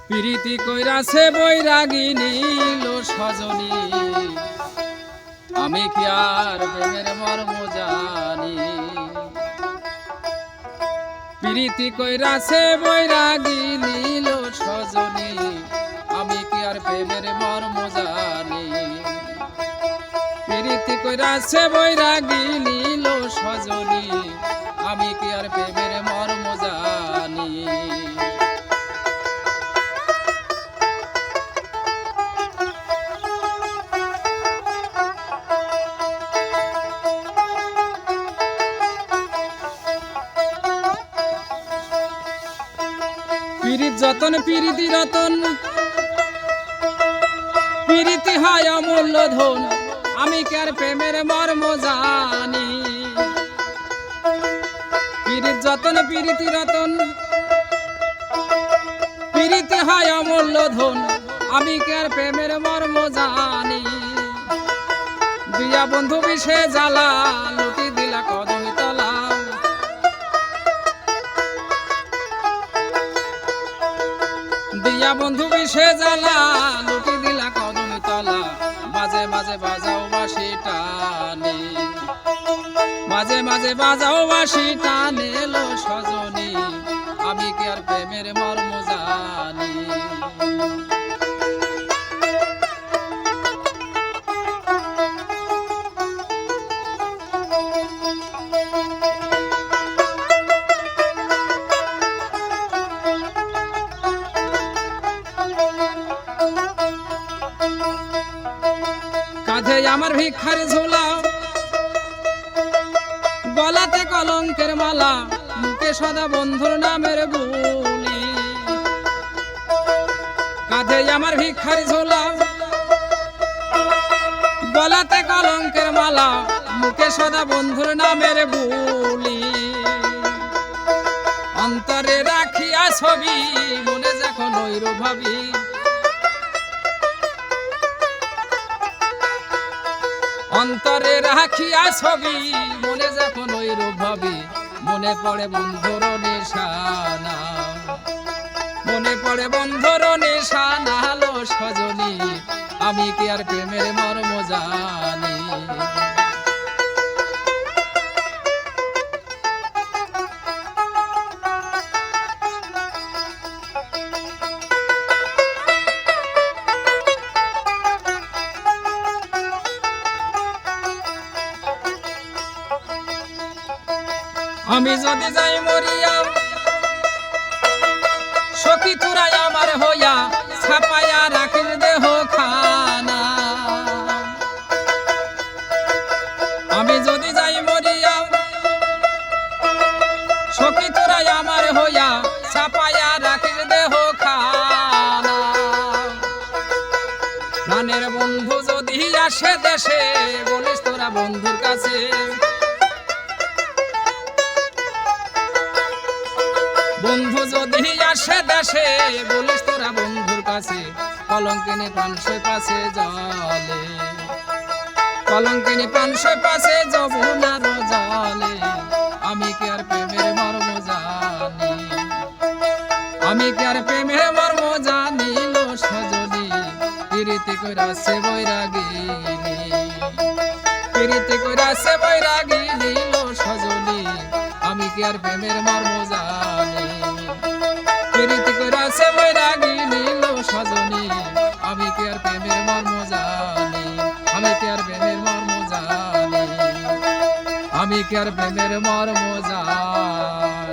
প্রীতি কইরাছে বৈরাগী নীল সজনী, আমি কি আর প্রেমের মর্ম জানি। প্রীতি কইরাছে বৈরাগী নীল সজনী, আমি কি আর প্রেমের মর্ম জানি। প্রীতি কইরাছে বৈরাগী নীল সজনী, আমি কি আর প্রেমের মর্ম জানি। পীড়িত যতন পীড়িতি রতন, পীড়িতি হয় অমূল্য ধন, আমি কি আর প্রেমের মর্ম জানি। পীড়িত যতন পীড়িতি রতন, পীড়িতি হয় অমূল্য ধন, আমি কি আর প্রেমের মর্ম জানি। দুইয়া বন্ধু বিষে জ্বালা, লুটি দিলা কদমে তলা। দিয়া বন্ধু বিষে জ্বালা, লুটি দিলা কদমে তলা। মাঝে মাঝে বাজাও বাঁশি টানে, মাঝে মাঝে বাজাও বাঁশি টানে লো সজনী, আমি কি আর প্রেমের মর্ম জানি। কাঁধে আমার ভিক্ষার ঝোলা, গলাতে কলঙ্কের মালা, মুখে সদা বন্ধুর নামের বুলি। কাঁধে আমার ভিক্ষার ঝোলা, গলাতে কলঙ্কের মালা, মুখে সদা বন্ধুর নামের বুলি। অন্তরে রাখিয়া ছবি, মনে যখন ঐরূপ ভাবি। অন্তরে রাখিয়া ছবি, মনে যখন ঐরূপ ভাবি। মনে পড়ে বন্ধুর নিশানা, মনে পড়ে বন্ধুর নিশানা লো সজনী, আমি কি আর প্রেমের মর্ম জানি। আমি যদি যাই মরিয়া, সখী তোরা আমার হইয়া, ছাপাইয়া রাখির দেহ খানা। আমি যদি যাই মরিয়া, সখী তোরা আমার হইয়া, ছাপাইয়া রাখির দেহ খানা। প্রাণের বন্ধু যদি আসে দেশে, বলিস তোরা বন্ধুর কাছে। বন্ধু যদি আসে দেশে, বলিস তোরা বন্ধুর কাছে। কলঙ্কিনী প্রাণসই পাশে জলে, কলঙ্কিনী প্রাণসই পাশে যমুনার জলে, আমি কি আর প্রেমের মর্ম জানি। আমি কি আর প্রেমের মর্ম জানি লো সজনী, প্রীতি কইরাছে বৈরাগিনী, প্রীতি কইরাছে বৈরাগিনী লো সজনী, আমি কি আর প্রেমের মর্ম জানি। প্রীতি কইরাছে বৈরাগিনী লো সজনী, আমি কি আর প্রেমের মর্ম জানি। আমি কি আর প্রেমের মর্ম জানি, আমি কি আর প্রেমের মর্ম জানি।